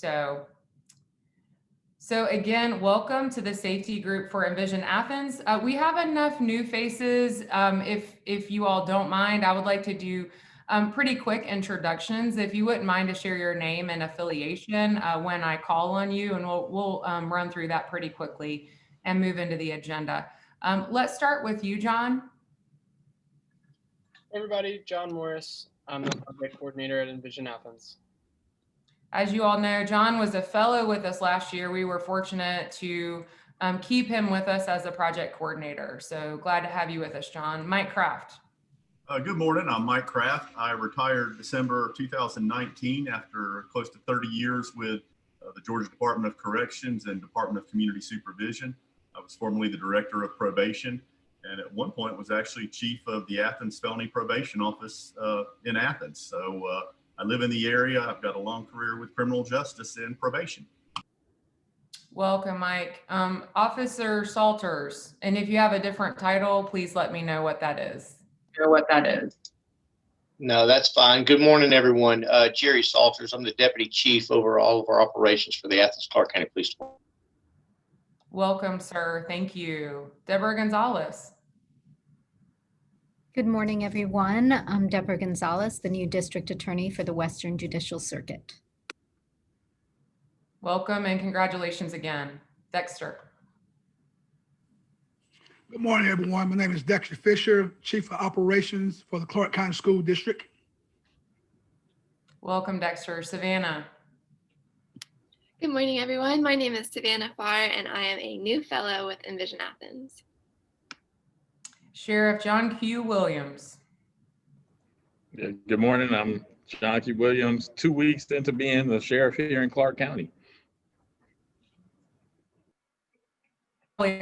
So again, welcome to the safety group for Envision Athens. We have enough new faces. If you all don't mind, I would like to do pretty quick introductions. If you wouldn't mind to share your name and affiliation when I call on you, and we'll run through that pretty quickly and move into the agenda. Let's start with you, John. Everybody, John Morris. I'm the project coordinator at Envision Athens. As you all know, John was a fellow with us last year. We were fortunate to keep him with us as a project coordinator. So glad to have you with us, John. Mike Kraft. Good morning, I'm Mike Kraft. I retired December 2019 after close to 30 years with the Georgia Department of Corrections and Department of Community Supervision. I was formerly the director of probation, and at one point was actually chief of the Athens Felony Probation Office in Athens. So I live in the area. I've got a long career with criminal justice and probation. Welcome, Mike. Officer Salters, and if you have a different title, please let me know what that is. No, that's fine. Good morning, everyone. Jerry Salters. I'm the deputy chief over all of our operations for the Athens Clark County Police Department. Welcome, sir. Thank you. Deborah Gonzalez. Good morning, everyone. I'm Deborah Gonzalez, the new district attorney for the Western Judicial Circuit. Welcome and congratulations again. Dexter. Good morning, everyone. My name is Dexter Fisher, Chief of Operations for the Clark County School District. Welcome, Dexter. Savannah. Good morning, everyone. My name is Savannah Farr, and I am a new fellow with Envision Athens. Sheriff John Q. Williams. Yeah, good morning. I'm John Q. Williams, 2 weeks into being the sheriff here in Clark County.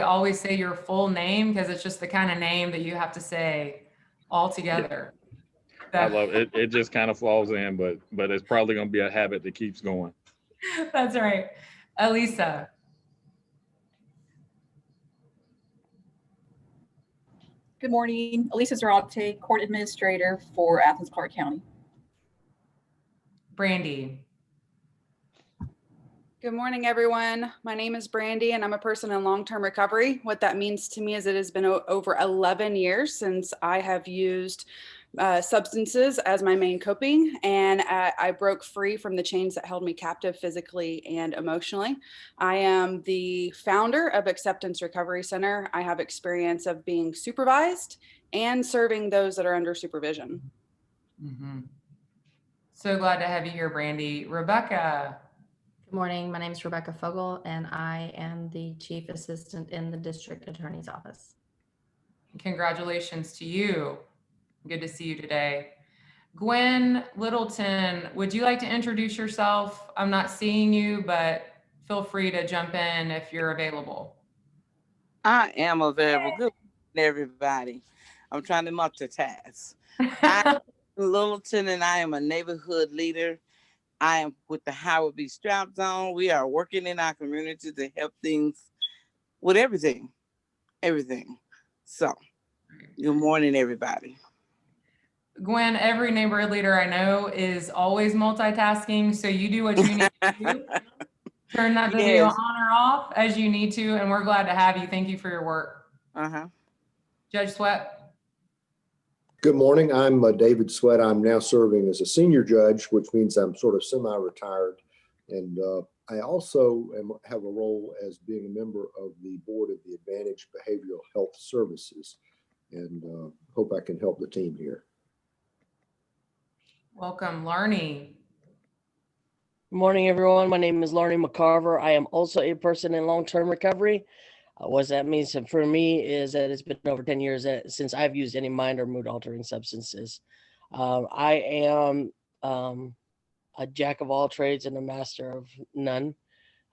Always say your full name because it's just the kind of name that you have to say all together. Yeah. I love it. It just kind of falls in, but it's probably going to be a habit that keeps going. That's right. Elisa. Good morning. Elisa Zarate, Court Administrator for Athens Clark County. Brandy. Good morning, everyone. My name is Brandy, and I'm a person in long-term recovery. What that means to me is it has been over 11 years since I have used substances as my main coping, and I broke free from the chains that held me captive physically and emotionally. I am the founder of Acceptance Recovery Center. I have experience of being supervised and serving those that are under supervision. Mm-hmm. So glad to have you here, Brandy. Rebecca. Good morning. My name is Rebecca Fogel, and I am the Chief Assistant in the District Attorney's Office. Congratulations to you. Good to see you today. Gwen Littleton, would you like to introduce yourself? I'm not seeing you, but feel free to jump in if you're available. I am available. Good morning, everybody. I'm trying to multitask. I'm Littleton, and I am a neighborhood leader. I am with the Howard B. Strap Zone. We are working in our community to help things with everything. So, good morning, everybody. Gwen, every neighborhood leader I know is always multitasking, so you do what you need to do. Turn that video on or off as you need to, and we're glad to have you. Thank you for your work. Judge Sweat. Good morning. I'm David Sweat. I'm now serving as a senior judge, which means I'm sort of semi-retired. And I also have a role as being a member of the board of the Advantage Behavioral Health Services, and hope I can help the team here. Welcome, Larney. Good morning, everyone. My name is Larney McCarver. I am also a person in long-term recovery. What that means for me is that it's been over 10 years since I've used any mind or mood-altering substances. I am a jack of all trades and a master of none.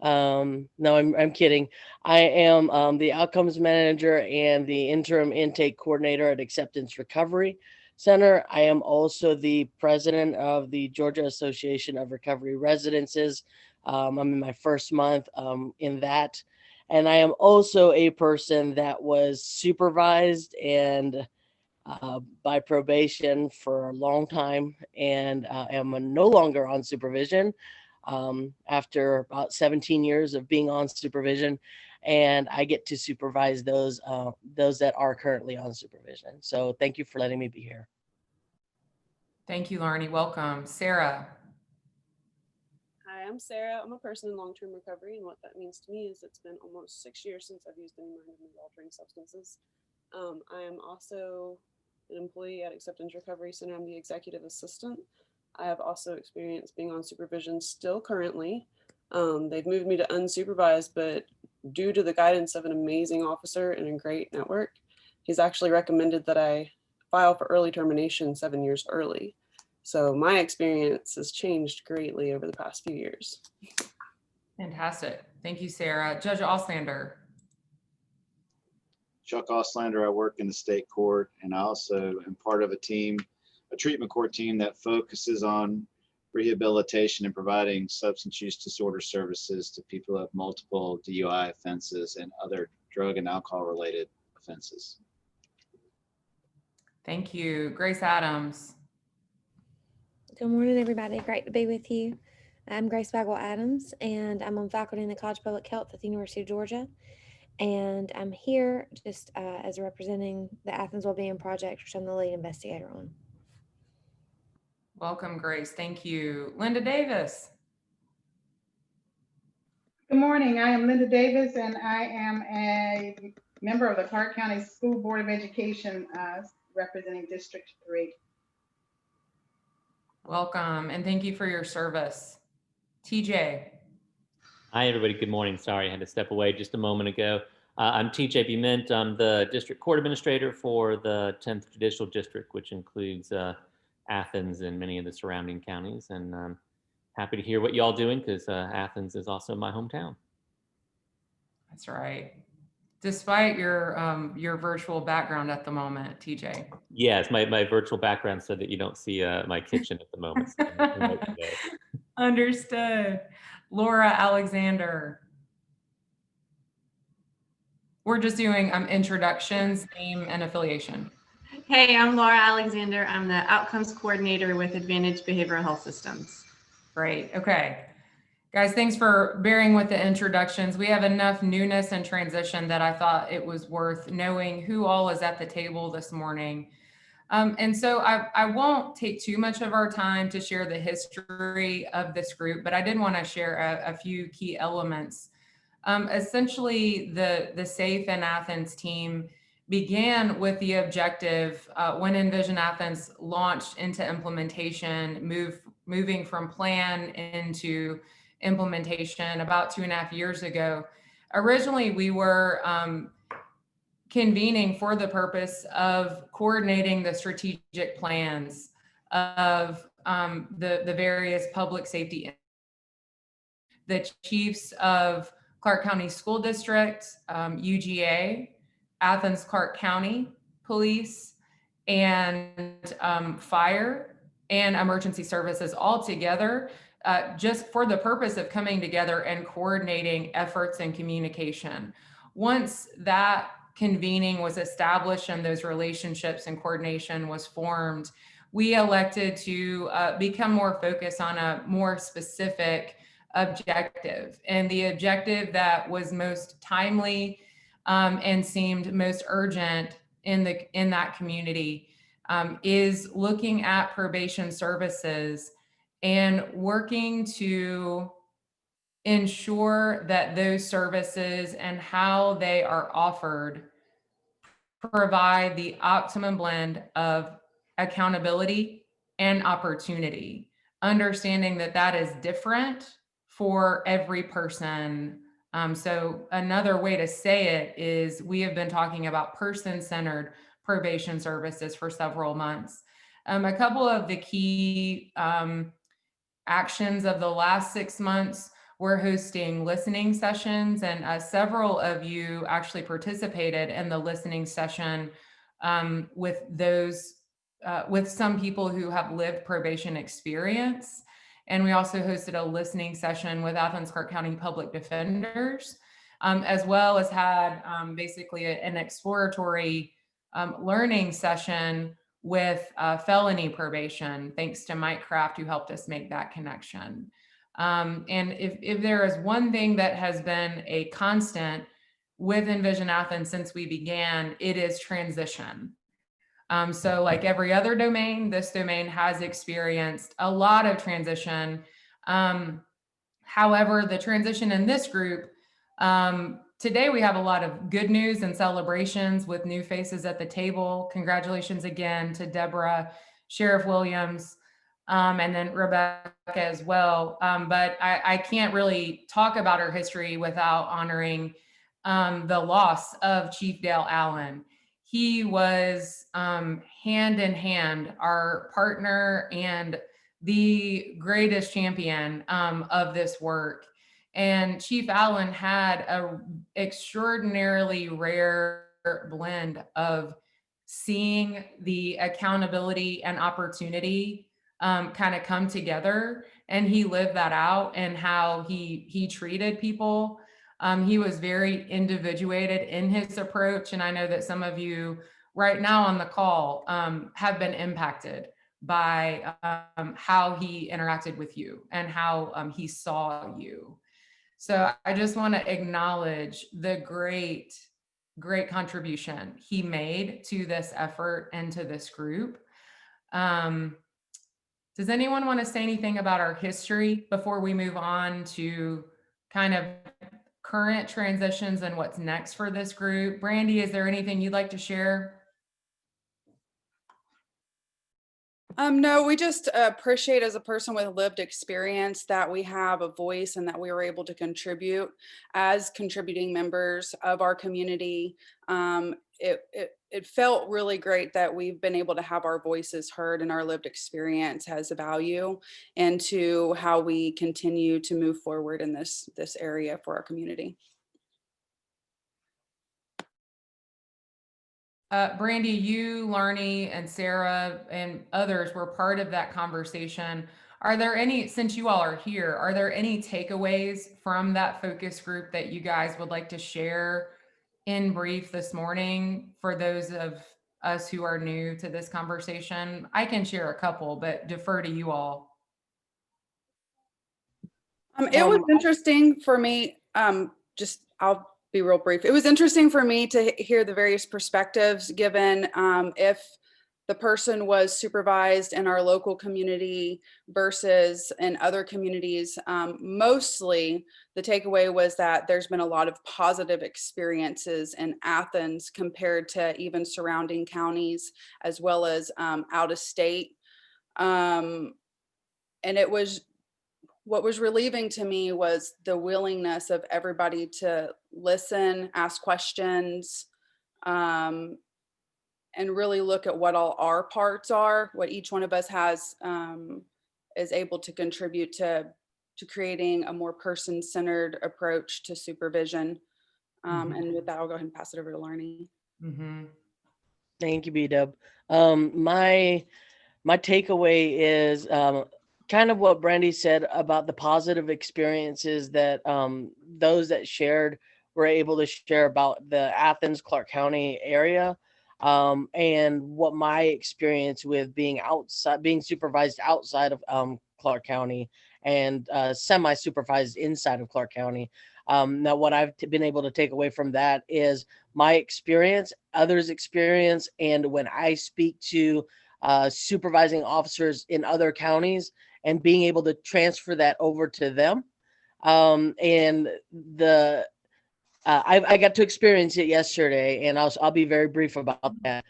No, I'm kidding. I am the outcomes manager and the interim intake coordinator at Acceptance Recovery Center. I am also the president of the Georgia Association of Recovery Residences. I'm in my first month in that. And I am also a person that was supervised and by probation for a long time, and am no longer on supervision. after about 17 years of being on supervision, and I get to supervise those that are currently on supervision. So thank you for letting me be here. Thank you, Larnie. Welcome. Sarah. Hi, I'm Sarah. I'm a person in long-term recovery, and what that means to me is it's been almost 6 years since I've used any mind-altering substances. I am also an employee at Acceptance Recovery Center. I'm the executive assistant. I have also experienced being on supervision still currently. They've moved me to unsupervised, but due to the guidance of an amazing officer and a great network, he's actually recommended that I file for early termination 7 years early. So my experience has changed greatly over the past few years. Fantastic. Thank you, Sarah. Judge Auslander. Chuck Auslander, I work in the state court, and I also am part of a team, a treatment court team that focuses on rehabilitation and providing substance use disorder services to people who have multiple DUI offenses and other drug and alcohol related offenses. Thank you. Grace Adams. Good morning, everybody. Great to be with you. I'm Grace Bagwell Adams, and I'm on faculty in the College of Public Health at the University of Georgia. And I'm here just as representing the Athens Wellbeing Project, which I'm the lead investigator on. Welcome, Grace. Thank you. Linda Davis. Good morning. I am Linda Davis, and I am a member of the Clark County School Board of Education, representing District 3. Welcome, and thank you for your service. TJ. Hi, everybody. Good morning. Sorry, I had to step away just a moment ago. I'm TJ Bement. I'm the District Court Administrator for the 10th Judicial District, which includes Athens and many of the surrounding counties. And I'm happy to hear what y'all doing, because Athens is also my hometown. That's right. Despite your virtual background at the moment, TJ. Yes, my virtual background so that you don't see my kitchen at the moment. So Understood. Laura Alexander. We're just doing introductions, name, and affiliation. Hey, I'm Laura Alexander. I'm the Outcomes Coordinator with Advantage Behavioral Health Systems. Great. Okay. Guys, thanks for bearing with the introductions. We have enough newness and transition that I thought it was worth knowing who all is at the table this morning. And so I won't take too much of our time to share the history of this group, but I did want to share a few key elements. Essentially, the SAFE in Athens team began with the objective when Envision Athens launched into implementation, moving from plan into implementation about 2.5 years ago. Originally, we were convening for the purpose of coordinating the strategic plans of the various public safety, the chiefs of Clark County School District, UGA, Athens Clark County Police, and fire and emergency services all together, just for the purpose of coming together and coordinating efforts and communication. Once that convening was established and those relationships and coordination was formed, we elected to become more focused on a more specific objective. And the objective that was most timely and seemed most urgent in that community is looking at probation services and working to ensure that those services and how they are offered provide the optimum blend of accountability and opportunity, understanding that that is different for every person. So another way to say it is we have been talking about person-centered probation services for several months. A couple of the key actions of the last 6 months, we're hosting listening sessions, and several of you actually participated in the listening session with some people who have lived probation experience. And we also hosted a listening session with Athens Clark County Public Defenders, as well as had basically an exploratory learning session with felony probation, thanks to Mike Kraft, who helped us make that connection. And if there is one thing that has been a constant with Envision Athens since we began, it is transition. So like every other domain, this domain has experienced a lot of transition. However, the transition in this group, today we have a lot of good news and celebrations with new faces at the table. Congratulations again to Deborah, Sheriff Williams, and then Rebecca as well. But I can't really talk about her history without honoring the loss of Chief Dale Allen. He was hand in hand our partner and the greatest champion of this work. And Chief Allen had an extraordinarily rare blend of seeing the accountability and opportunity kind of come together. And he lived that out and how he treated people. He was very individuated in his approach. And I know that some of you right now on the call have been impacted by how he interacted with you and how he saw you. So I just want to acknowledge the great contribution he made to this effort and to this group. Does anyone want to say anything about our history before we move on to kind of current transitions and what's next for this group? Brandy, is there anything you'd like to share? No, we just appreciate as a person with lived experience that we have a voice and that we were able to contribute as contributing members of our community. It felt really great that we've been able to have our voices heard and our lived experience has a value into how we continue to move forward in this area for our community. Brandy, you, Larnie, and Sarah, and others were part of that conversation. Are there any, since you all are here, are there any takeaways from that focus group that you guys would like to share in brief this morning for those of us who are new to this conversation? I can share a couple, but defer to you all. It was interesting for me, I'll be real brief. It was interesting for me to hear the various perspectives given if the person was supervised in our local community versus in other communities. Mostly the takeaway was that there's been a lot of positive experiences in Athens compared to even surrounding counties as well as out of state. And it was, what was relieving to me was the willingness of everybody to listen, ask questions, and really look at what all our parts are, what each one of us has is able to contribute to creating a more person-centered approach to supervision. And with that, I'll go ahead and pass it over to Larnie. Thank you, B-Dub. My takeaway is kind of what Brandy said about the positive experiences that those that shared were able to share about the Athens, Clark County area. And what my experience with being outside, being supervised outside of Clark County and semi-supervised inside of Clark County. Now, what I've been able to take away from that is my experience, others' experience, and when I speak to supervising officers in other counties and being able to transfer that over to them. And I got to experience it yesterday, and I'll be very brief about that.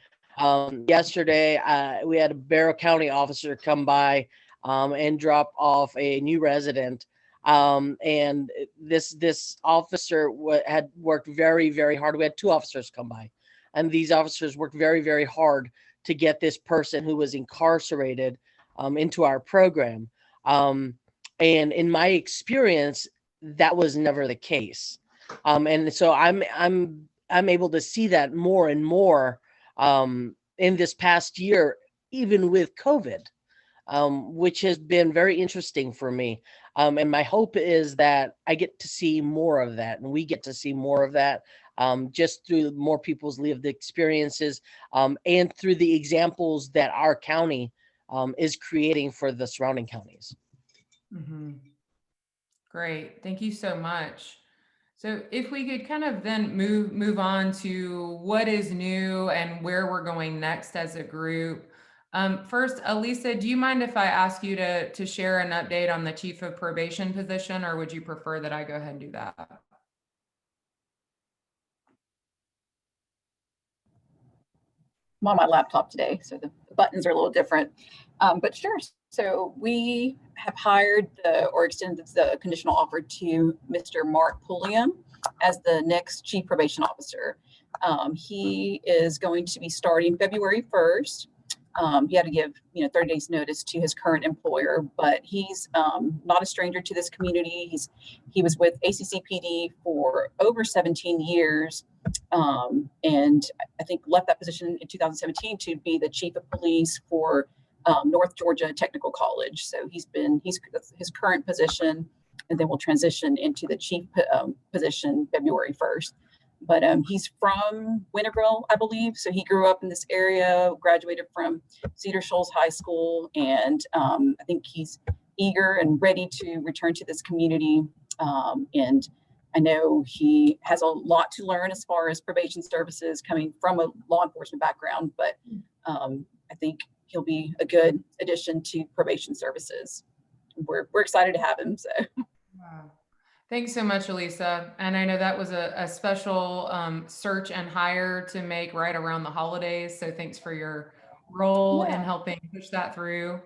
Yesterday, we had a Barrow County officer come by and drop off a new resident. And this officer had worked very, very hard. We had two officers come by, and these officers worked very, very hard to get this person who was incarcerated into our program. And in my experience, that was never the case. And so I'm able to see that more and more in this past year, even with COVID, which has been very interesting for me. And my hope is that I get to see more of that, and we get to see more of that just through more people's lived experiences and through the examples that our county is creating for the surrounding counties. Great. Thank you so much. So if we could kind of then move on to what is new and where we're going next as a group. First, Elisa, do you mind if I ask you to share an update on the chief of probation position, or would you prefer that I go ahead and do that? I'm on my laptop today, so the buttons are a little different, but sure. So we have hired or extended the conditional offer to Mr. Mark Pulliam as the next chief probation officer. He is going to be starting February 1st. He had to give 30 days notice to his current employer, but he's not a stranger to this community. He was with ACCPD for over 17 years. And I think left that position in 2017 to be the chief of police for North Georgia Technical College. So he's his current position, and then will transition into the chief position February 1st. But he's from Winterville, I believe. So he grew up in this area, graduated from Cedar Shoals High School, and I think he's eager and ready to return to this community. And I know he has a lot to learn as far as probation services, coming from a law enforcement background, but I think he'll be a good addition to probation services. We're excited to have him. So. Wow. Thanks so much, Elisa. And I know that was a special search and hire to make right around the holidays. So thanks for your role in helping push that through.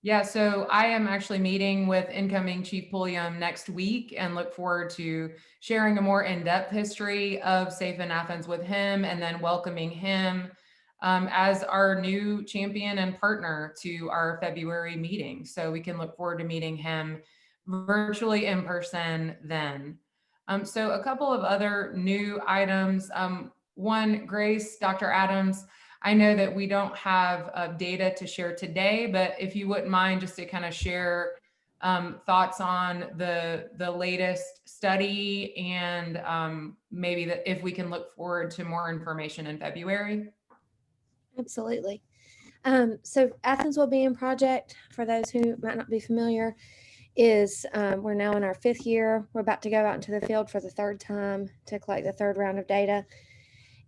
Yeah, so I am actually meeting with incoming Chief Pulliam next week and look forward to sharing a more in-depth history of Safe in Athens with him, and then welcoming him as our new champion and partner to our February meeting. So we can look forward to meeting him virtually in person then. So a couple of other new items. One, Grace, Dr. Adams, I know that we don't have data to share today, but if you wouldn't mind just to kind of share thoughts on the latest study, and maybe that if we can look forward to more information in February. Absolutely. So Athens Wellbeing Project, for those who might not be familiar, is we're now in our 5th year. We're about to go out into the field for the 3rd time to collect the 3rd round of data.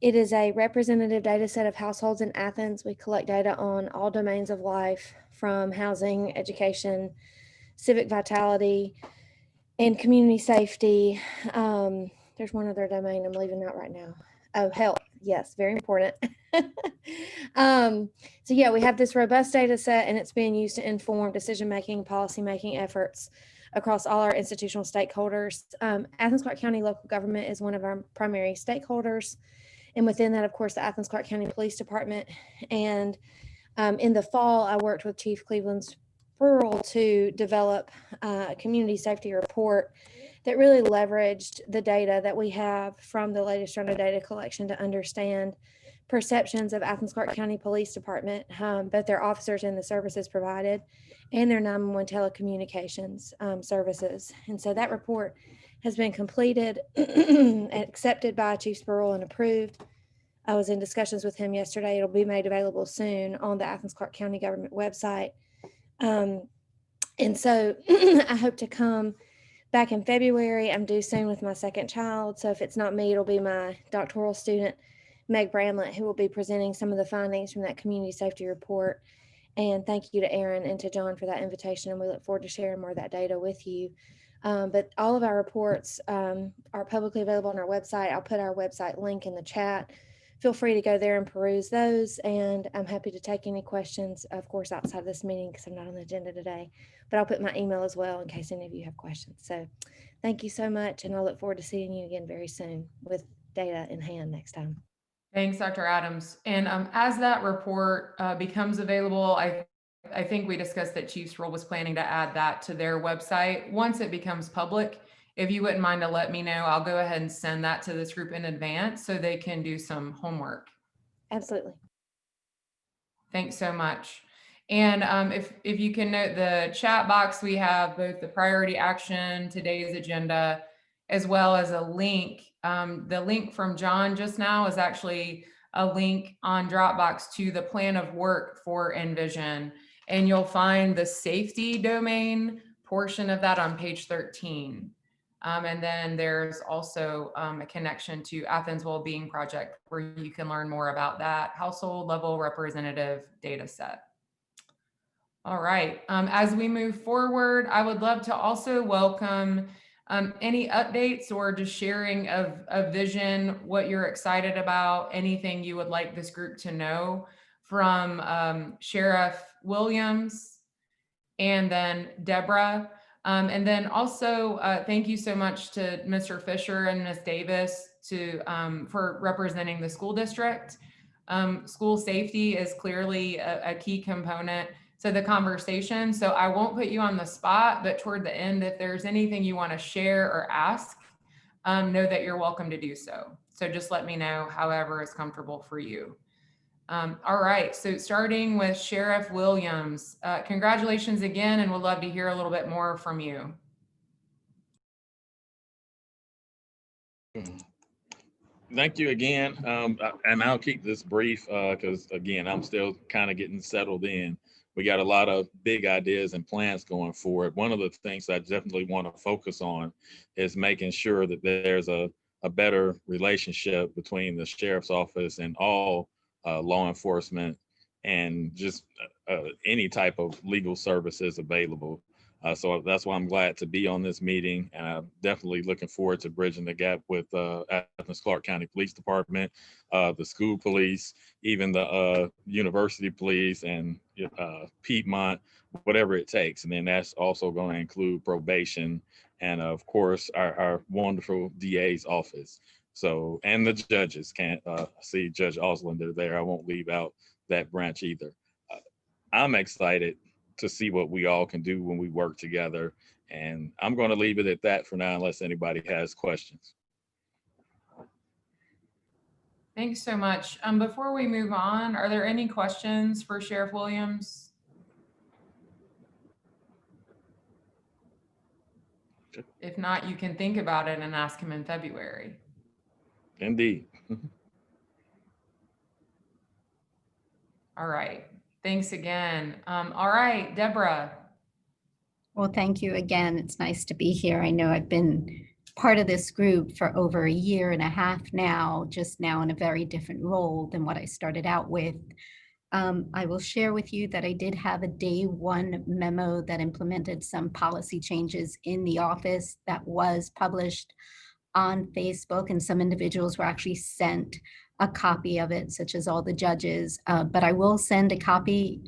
It is a representative data set of households in Athens. We collect data on all domains of life, from housing, education, civic vitality, and community safety. There's one other domain I'm leaving out right now. Oh, health. Yes, very important. So yeah, we have this robust data set, and it's being used to inform decision-making, policy-making efforts across all our institutional stakeholders. Athens-Clarke County local government is one of our primary stakeholders. And within that, of course, the Athens-Clarke County Police Department. And in the fall, I worked with Chief Cleveland Spruill to develop a community safety report that really leveraged the data that we have from the latest round of data collection to understand perceptions of Athens-Clarke County Police Department, both their officers and the services provided, and their 911 telecommunications services. And so that report has been completed and accepted by Chief Spruill and approved. I was in discussions with him yesterday. It'll be made available soon on the Athens-Clarke County government website. And so I hope to come back in February. I'm due soon with my 2nd child. So if it's not me, it'll be my doctoral student, Meg Bramlett, who will be presenting some of the findings from that community safety report. And thank you to Aaron and to John for that invitation. And we look forward to sharing more of that data with you. But all of our reports are publicly available on our website. I'll put our website link in the chat. Feel free to go there and peruse those. And I'm happy to take any questions, of course, outside of this meeting, because I'm not on the agenda today. But I'll put my email as well in case any of you have questions. So thank you so much. And I look forward to seeing you again very soon with data in hand next time. Thanks, Dr. Adams. And as that report becomes available, I think we discussed that Chief Spruill was planning to add that to their website. Once it becomes public, if you wouldn't mind to let me know, I'll go ahead and send that to this group in advance so they can do some homework. Absolutely. Thanks so much. And if you can note the chat box, we have both the priority action, today's agenda, as well as a link. The link from John just now is actually a link on Dropbox to the plan of work for Envision. And you'll find the safety domain portion of that on page 13. And then there's also a connection to Athens Wellbeing Project where you can learn more about that household level representative data set. All right, as we move forward, I would love to also welcome any updates or just sharing of vision, what you're excited about, anything you would like this group to know from Sheriff Williams and then Deborah. And then also thank you so much to Mr. Fisher and Ms. Davis for representing the school district. School safety is clearly a key component to the conversation. So I won't put you on the spot, but toward the end, if there's anything you want to share or ask, know that you're welcome to do so. So just let me know however is comfortable for you. All right, so starting with Sheriff Williams, congratulations again, and we'd love to hear a little bit more from you. Thank you again, and I'll keep this brief because again, I'm still kind of getting settled in. We got a lot of big ideas and plans going forward. One of the things I definitely want to focus on is making sure that there's a better relationship between the sheriff's office and all law enforcement and just any type of legal services available. So that's why I'm glad to be on this meeting, and I'm definitely looking forward to bridging the gap with Athens Clarke County Police Department, the school police, even the university police and Piedmont, whatever it takes. And then that's also going to include probation and of course our wonderful DA's office. So, and the judges, can't see Judge Oslander there. I won't leave out that branch either. I'm excited to see what we all can do when we work together. And I'm going to leave it at that for now, unless anybody has questions. Thanks so much. Before we move on, are there any questions for Sheriff Williams? If not, you can think about it and ask him in February. Indeed. All right. Thanks again. All right, Deborah. Well, thank you again. It's nice to be here. I know I've been part of this group for over a year and a half now, just now in a very different role than what I started out with. I will share with you that I did have a day one memo that implemented some policy changes in the office that was published on Facebook, and some individuals were actually sent a copy of it, such as all the judges. But I will send a copy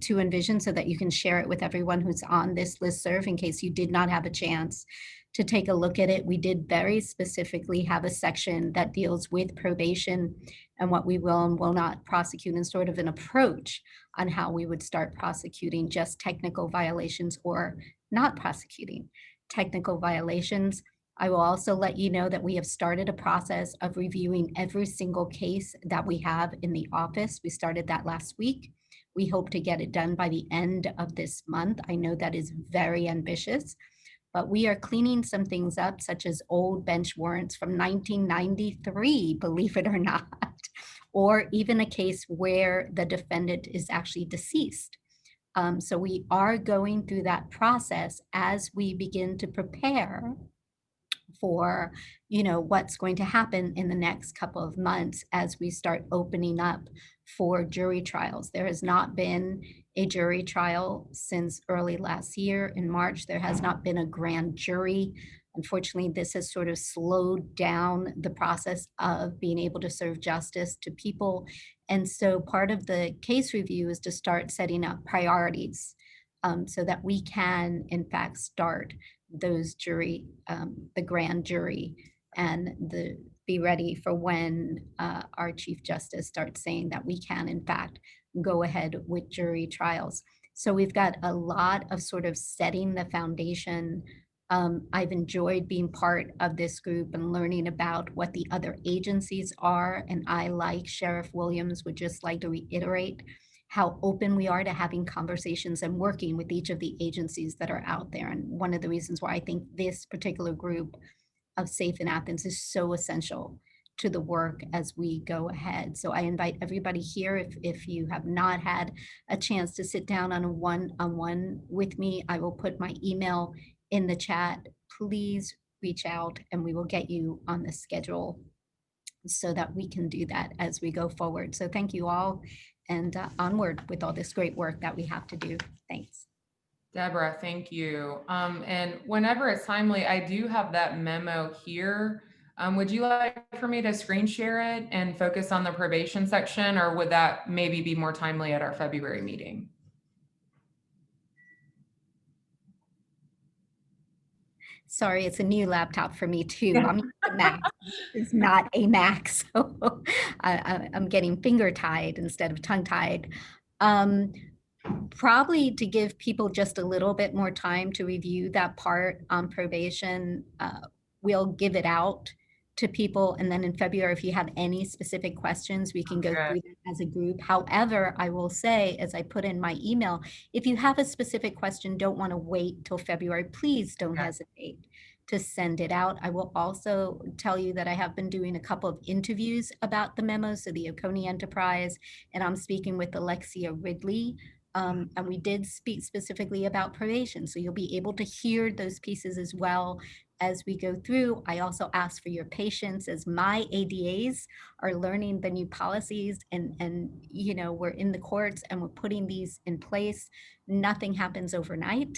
to Envision so that you can share it with everyone who's on this listserv in case you did not have a chance to take a look at it. We did very specifically have a section that deals with probation and what we will and will not prosecute, and sort of an approach on how we would start prosecuting just technical violations or not prosecuting technical violations. I will also let you know that we have started a process of reviewing every single case that we have in the office. We started that last week. We hope to get it done by the end of this month. I know that is very ambitious, but we are cleaning some things up, such as old bench warrants from 1993, believe it or not, or even a case where the defendant is actually deceased. So we are going through that process as we begin to prepare for, what's going to happen in the next couple of months as we start opening up for jury trials. There has not been a jury trial since early last year. In March, there has not been a grand jury. Unfortunately, this has sort of slowed down the process of being able to serve justice to people. And so part of the case review is to start setting up priorities so that we can, in fact, start those jury, the grand jury, and be ready for when our Chief Justice starts saying that we can, in fact, go ahead with jury trials. So we've got a lot of sort of setting the foundation. I've enjoyed being part of this group and learning about what the other agencies are. And I, like Sheriff Williams, would just like to reiterate how open we are to having conversations and working with each of the agencies that are out there. And one of the reasons why I think this particular group of Safe in Athens is so essential to the work as we go ahead. So I invite everybody here, if you have not had a chance to sit down on a one-on-one with me, I will put my email in the chat. Please reach out and we will get you on the schedule so that we can do that as we go forward. So thank you all, and onward with all this great work that we have to do. Thanks. Deborah, thank you. And whenever it's timely, I do have that memo here. Would you like for me to screen share it and focus on the probation section, or would that maybe be more timely at our February meeting? Sorry, it's a new laptop for me too. I'm used to Mac. It's not a Mac, so I'm getting finger tied instead of tongue tied. Probably to give people just a little bit more time to review that part on probation, we'll give it out to people. And then in February, if you have any specific questions, we can go through that as a group. However, I will say, as I put in my email, if you have a specific question, don't want to wait till February, please don't hesitate to send it out. I will also tell you that I have been doing a couple of interviews about the memo, so the Oconee Enterprise, and I'm speaking with Alexia Ridley. And we did speak specifically about probation. So you'll be able to hear those pieces as well as we go through. I also ask for your patience as my ADAs are learning the new policies, and you know, we're in the courts and we're putting these in place. Nothing happens overnight.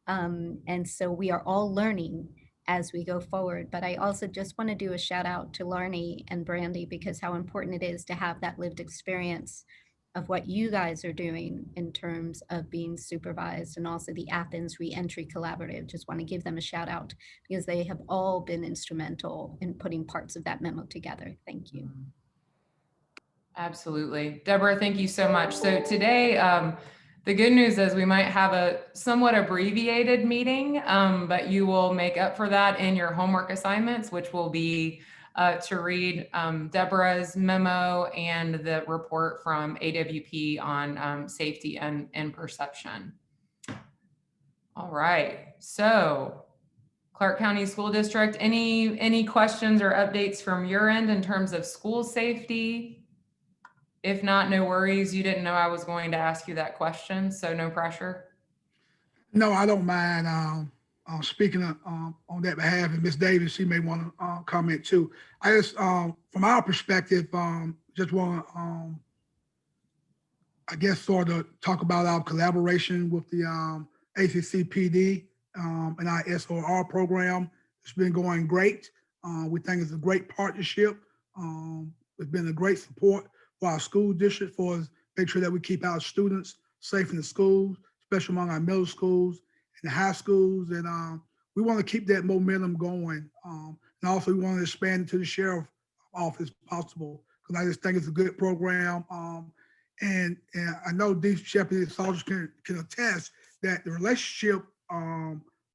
And so we are all learning as we go forward. But I also just want to do a shout out to Larnie and Brandy, because how important it is to have that lived experience of what you guys are doing in terms of being supervised, and also the Athens Reentry Collaborative. Just want to give them a shout out because they have all been instrumental in putting parts of that memo together. Thank you. Absolutely. Deborah, thank you so much. So today, the good news is we might have a somewhat abbreviated meeting, but you will make up for that in your homework assignments, which will be to read Deborah's memo and the report from AWP on safety and perception. All right, so Clark County School District, any questions or updates from your end in terms of school safety? If not, no worries. You didn't know I was going to ask you that question, so no pressure. No, I don't mind speaking on that behalf. And Ms. Davis, she may want to comment too. I just, from our perspective, just want to, I guess, sort of talk about our collaboration with the ACCPD and our SOR program. It's been going great. We think it's a great partnership. It's been a great support for our school district, for us make sure that we keep our students safe in the schools, especially among our middle schools and the high schools. And we want to keep that momentum going. And also we want to expand it to the sheriff office if possible, because I just think it's a good program. And I know these deputy soldiers can attest that the relationship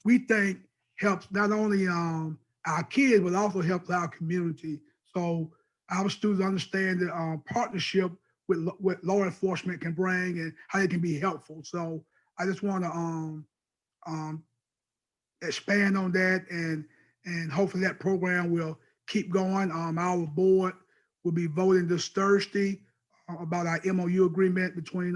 we think helps not only our kids, but also helps our community. So our students understand the partnership with what law enforcement can bring and how they can be helpful. So I just want to expand on that, and hopefully that program will keep going. Our board will be voting this Thursday about our MOU agreement between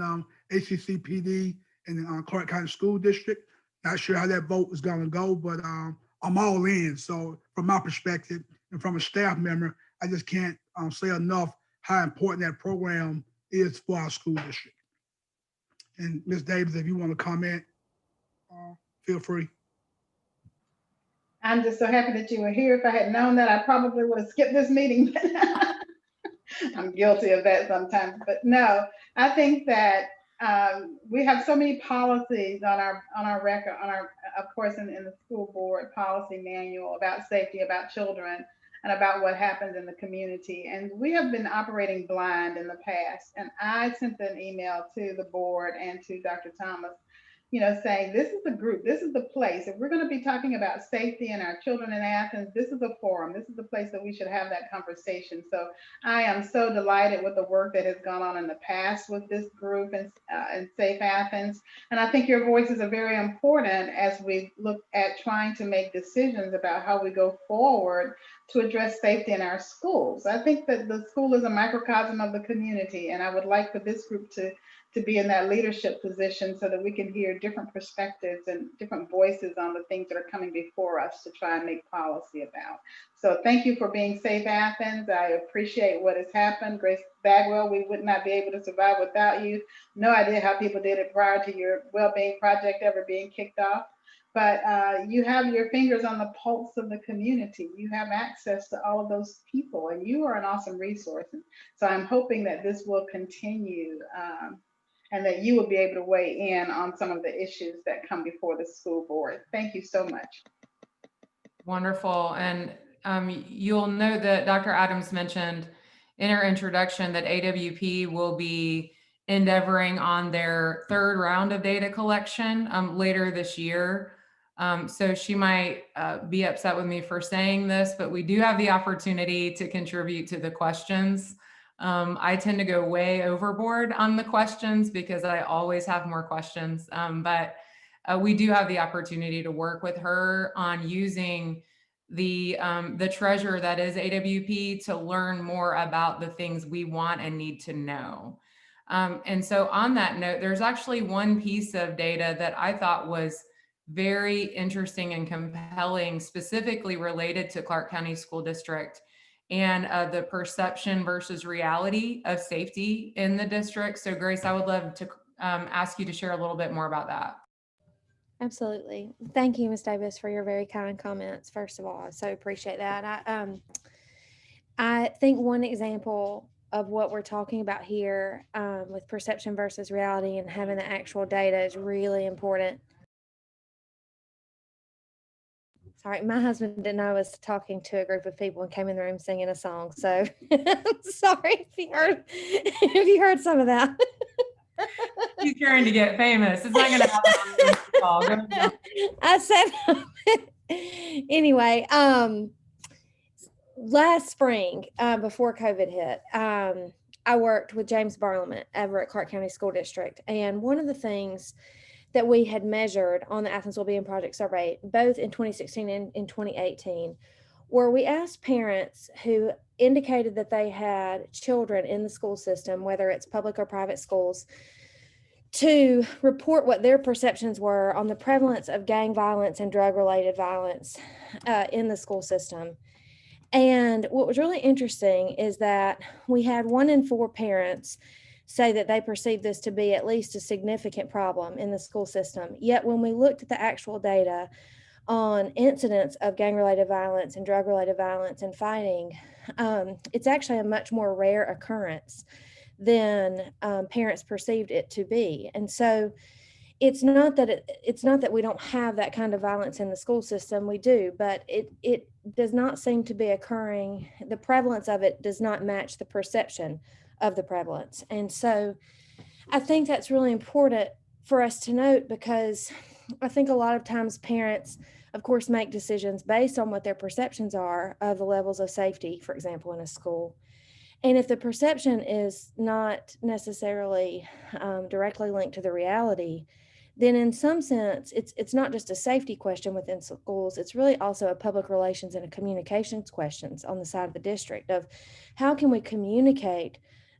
ACCPD and the Clark County School District. Not sure how that vote is going to go, but I'm all in. So from my perspective and from a staff member, I just can't say enough how important that program is for our school district. And Ms. Davis, if you want to comment, feel free. I'm just so happy that you were here. If I had known that, I probably would have skipped this meeting. I'm guilty of that sometimes, but no, I think that we have so many policies on our record, of course, in the school board policy manual about safety, about children, and about what happens in the community. And we have been operating blind in the past. And I sent an email to the board and to Dr. Thomas saying this is a group, this is the place. If we're going to be talking about safety and our children in Athens, this is a forum. This is the place that we should have that conversation. So I am so delighted with the work that has gone on in the past with this group and Safe Athens. And I think your voices are very important as we look at trying to make decisions about how we go forward to address safety in our schools. I think that the school is a microcosm of the community, and I would like for this group to be in that leadership position so that we can hear different perspectives and different voices on the things that are coming before us to try and make policy about. So thank you for being Safe Athens. I appreciate what has happened. Grace Bagwell, we would not be able to survive without you. No idea how people did it prior to your well-being project ever being kicked off. But you have your fingers on the pulse of the community. You have access to all of those people, and you are an awesome resource. And so I'm hoping that this will continue and that you will be able to weigh in on some of the issues that come before the school board. Thank you so much. Wonderful. And you'll know that Dr. Adams mentioned in her introduction that AWP will be endeavoring on their third round of data collection later this year. So she might be upset with me for saying this, but we do have the opportunity to contribute to the questions. I tend to go way overboard on the questions because I always have more questions, but we do have the opportunity to work with her on using the treasure that is AWP to learn more about the things we want and need to know. And so on that note, there's actually one piece of data that I thought was very interesting and compelling, specifically related to Clark County School District and the perception versus reality of safety in the district. So Grace, I would love to ask you to share a little bit more about that. Absolutely. Thank you, Ms. Davis, for your very kind comments. First of all, I so appreciate that. I think one example of what we're talking about here with perception versus reality and having the actual data is really important. Sorry, my husband didn't know I was talking to a group of people and came in the room singing a song. So sorry if you heard some of that. He's trying to get famous. It's not going to happen on the call. Go ahead. I said anyway. Last spring, before COVID hit, I worked with James Barlament over at Clark County School District, and one of the things that we had measured on the Athens Wellbeing Project survey, both in 2016 and in 2018, where we asked parents who indicated that they had children in the school system, whether it's public or private schools, to report what their perceptions were on the prevalence of gang violence and drug-related violence in the school system. And what was really interesting is that we had 1 in 4 parents say that they perceive this to be at least a significant problem in the school system. Yet when we looked at the actual data on incidents of gang-related violence and drug-related violence and fighting, it's actually a much more rare occurrence than parents perceived it to be. And so it's not that we don't have that kind of violence in the school system. We do, but it does not seem to be occurring. The prevalence of it does not match the perception of the prevalence. And so I think that's really important for us to note, because I think a lot of times parents, of course, make decisions based on what their perceptions are of the levels of safety, for example, in a school. And if the perception is not necessarily directly linked to the reality, then in some sense, it's not just a safety question within schools, it's really also a public relations and a communications questions on the side of the district of how can we communicate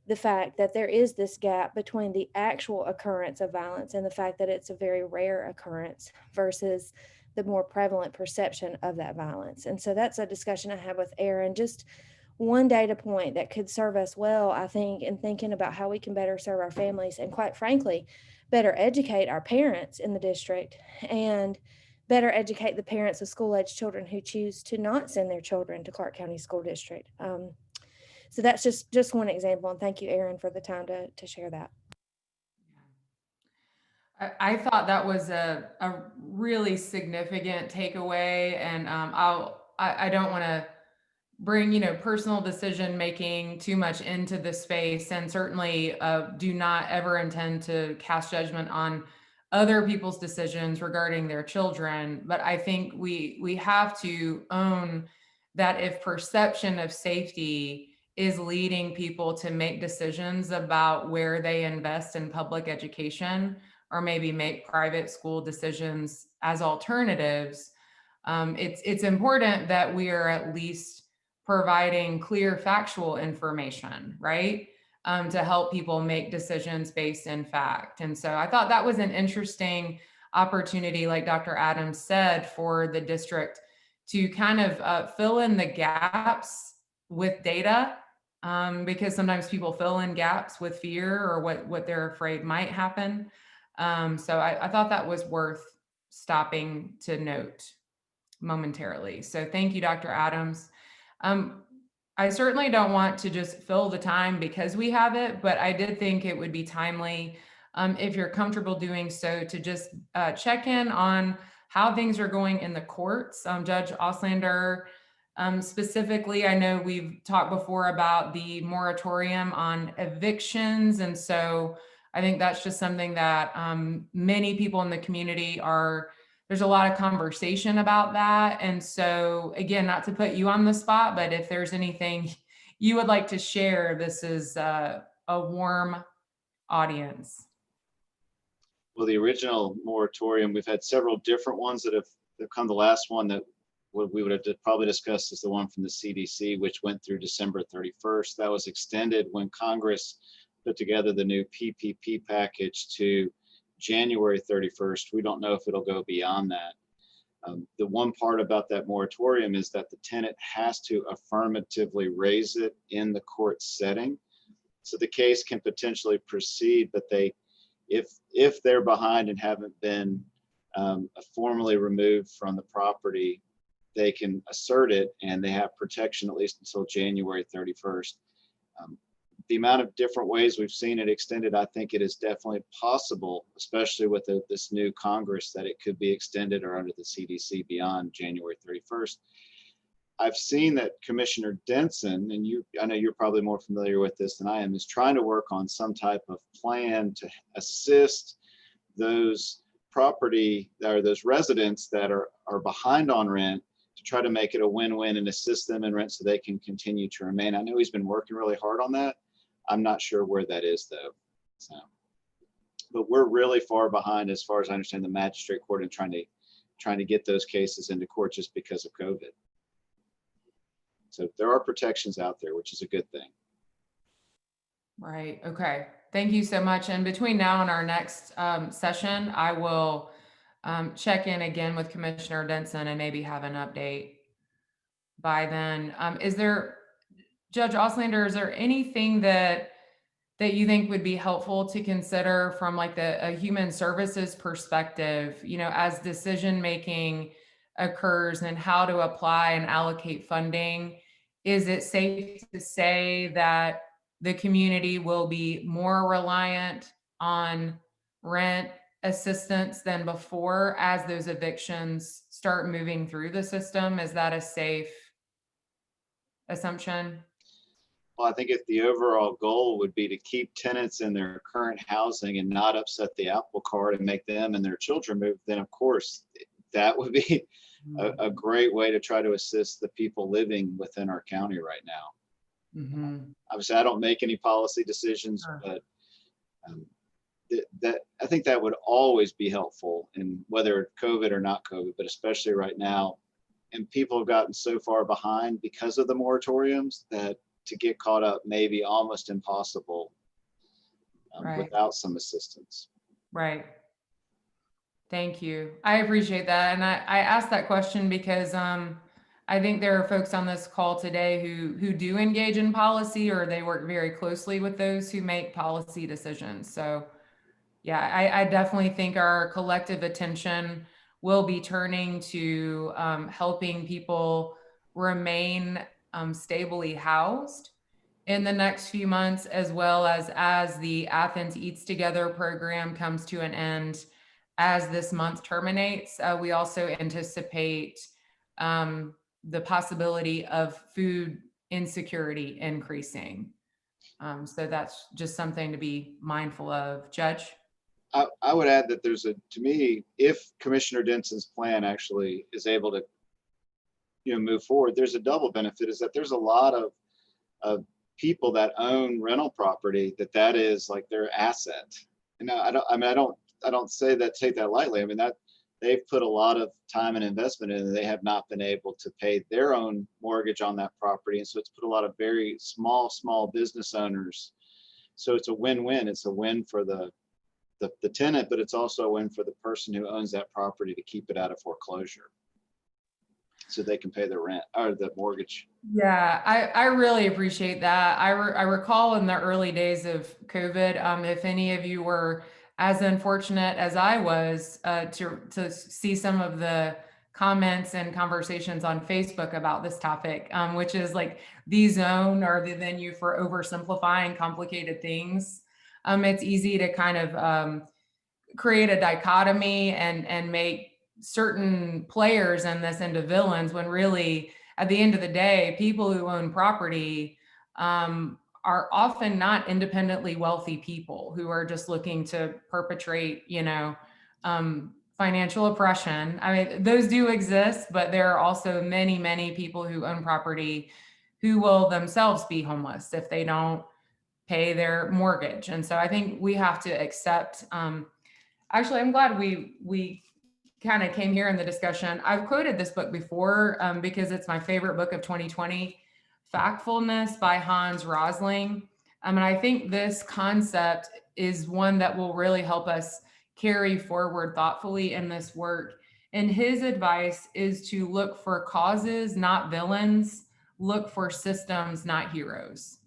the fact that there is this gap between the actual occurrence of violence and the fact that it's a very rare occurrence versus the more prevalent perception of that violence. And so that's a discussion I had with Aaron, just one data point that could serve us well, I think, in thinking about how we can better serve our families and, quite frankly, better educate our parents in the district and better educate the parents of school-age children who choose to not send their children to Clark County School District. So that's just one example. And thank you, Aaron, for the time to share that. I thought that was a really significant takeaway, and I don't want to bring personal decision making too much into the space, and certainly do not ever intend to cast judgment on other people's decisions regarding their children. But I think we have to own that if perception of safety is leading people to make decisions about where they invest in public education, or maybe make private school decisions as alternatives, it's important that we are at least providing clear factual information, right? To help people make decisions based in fact. And so I thought that was an interesting opportunity, like Dr. Adams said, for the district to kind of fill in the gaps with data, because sometimes people fill in gaps with fear or what they're afraid might happen. So I thought that was worth stopping to note momentarily. So thank you, Dr. Adams. I certainly don't want to just fill the time because we have it, but I did think it would be timely, if you're comfortable doing so, to just check in on how things are going in the courts. Judge Auslander, specifically, I know we've talked before about the moratorium on evictions. And so I think that's just something that many people in the community there's a lot of conversation about that. And so again, not to put you on the spot, but if there's anything you would like to share, this is a warm audience. Well, the original moratorium, we've had several different ones that have come. The last one that we would have probably discussed is the one from the CDC, which went through December 31st. That was extended when Congress put together the new PPP package to January 31st. We don't know if it'll go beyond that. The one part about that moratorium is that the tenant has to affirmatively raise it in the court setting. So the case can potentially proceed, but if they're behind and haven't been formally removed from the property, they can assert it and they have protection at least until January 31st. The amount of different ways we've seen it extended, I think it is definitely possible, especially with this new Congress, that it could be extended or under the CDC beyond January 31st. I've seen that Commissioner Denson, and I know you're probably more familiar with this than I am, is trying to work on some type of plan to assist those property or those residents that are behind on rent, to try to make it a win-win and assist them in rent so they can continue to remain. I know he's been working really hard on that. I'm not sure where that is though. So, but we're really far behind as far as I understand the magistrate court in trying to get those cases into court just because of COVID. So there are protections out there, which is a good thing. Right. Okay. Thank you so much. And between now and our next session, I will check in again with Commissioner Denson and maybe have an update by then. Judge Auslander, is there anything that you think would be helpful to consider from like a human services perspective, as decision-making occurs and how to apply and allocate funding? Is it safe to say that the community will be more reliant on rent assistance than before as those evictions start moving through the system? Is that a safe assumption? Well, I think if the overall goal would be to keep tenants in their current housing and not upset the apple cart and make them and their children move, then of course that would be a great way to try to assist the people living within our county right now. Mm-hmm. Obviously, I don't make any policy decisions, but that I think that would always be helpful, in whether COVID or not COVID, but especially right now. And people have gotten so far behind because of the moratoriums that to get caught up may be almost impossible without some assistance. Right. Thank you. I appreciate that. And I asked that question because I think there are folks on this call today who do engage in policy, or they work very closely with those who make policy decisions. So yeah, I definitely think our collective attention will be turning to helping people remain stably housed in the next few months, as well as the Athens Eats Together program comes to an end as this month terminates. We also anticipate the possibility of food insecurity increasing. So that's just something to be mindful of. Judge? I would add that there's to me, if Commissioner Denson's plan actually is able to, move forward, there's a double benefit, is that there's a lot of people that own rental property that is like their asset. And I don't say that, take that lightly. I mean, that they've put a lot of time and investment in, and they have not been able to pay their own mortgage on that property. And so it's put a lot of very small business owners. So it's a win-win. It's a win for the tenant, but it's also a win for the person who owns that property to keep it out of foreclosure, so they can pay their rent or the mortgage. Yeah, I really appreciate that. I recall in the early days of COVID, if any of you were as unfortunate as I was to see some of the comments and conversations on Facebook about this topic, which is like the zone or the venue for oversimplifying complicated things. It's easy to kind of create a dichotomy and make certain players in this into villains, when really at the end of the day, people who own property are often not independently wealthy people who are just looking to perpetrate, financial oppression. I mean, those do exist, but there are also many people who own property who will themselves be homeless if they don't pay their mortgage. And so I think we have to accept, actually, I'm glad we kind of came here in the discussion. I've quoted this book before because it's my favorite book of 2020, Factfulness by Hans Rosling. And I think this concept is one that will really help us carry forward thoughtfully in this work. And his advice is to look for causes, not villains, look for systems, not heroes.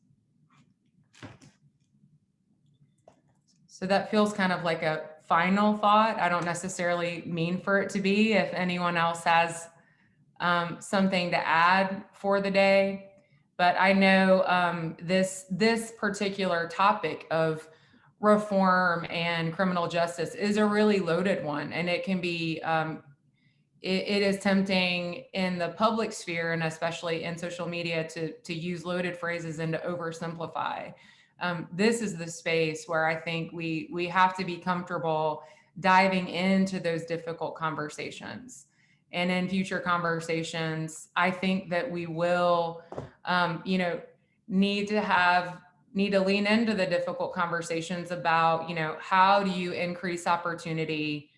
So that feels kind of like a final thought. I don't necessarily mean for it to be. If anyone else has something to add for the day, but I know this particular topic of reform and criminal justice is a really loaded one, and it can be it is tempting in the public sphere and especially in social media to use loaded phrases and to oversimplify. This is the space where I think we have to be comfortable diving into those difficult conversations. And in future conversations, I think that we will, need to lean into the difficult conversations about, how do you increase opportunity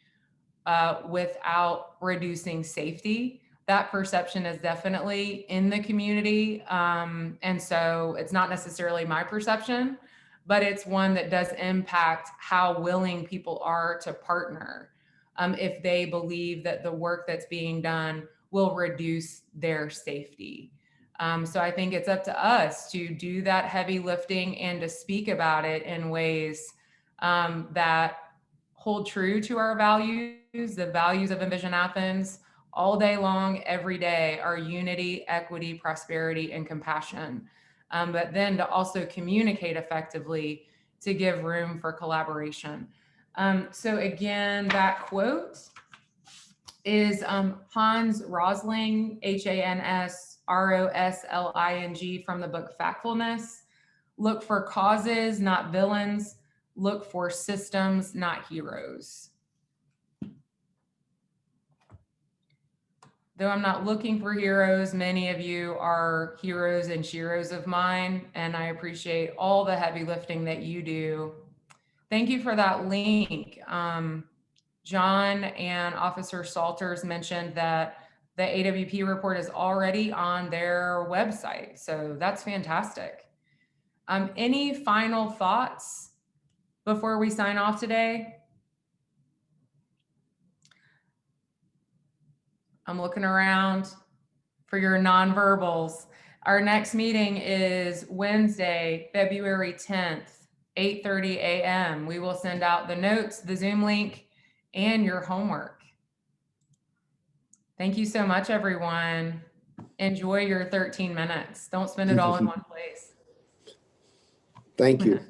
without reducing safety? That perception is definitely in the community. And so it's not necessarily my perception, but it's one that does impact how willing people are to partner if they believe that the work that's being done will reduce their safety. So I think it's up to us to do that heavy lifting and to speak about it in ways that hold true to our values, the values of Envision Athens. All day long, every day, are unity, equity, prosperity, and compassion. But then to also communicate effectively to give room for collaboration. So again, that quote is Hans Rosling, HANS ROSLING, from the book Factfulness. Look for causes, not villains. Look for systems, not heroes. Though I'm not looking for heroes, many of you are heroes and sheroes of mine, and I appreciate all the heavy lifting that you do. Thank you for that link. John and Officer Salters mentioned that the AWP report is already on their website, so that's fantastic. Any final thoughts before we sign off today? I'm looking around for your nonverbals. Our next meeting is Wednesday, February 10th, 8:30 a.m. We will send out the notes, the Zoom link, and your homework. Thank you so much, everyone. Enjoy your 13 minutes. Don't spend it all in one place. Thank you.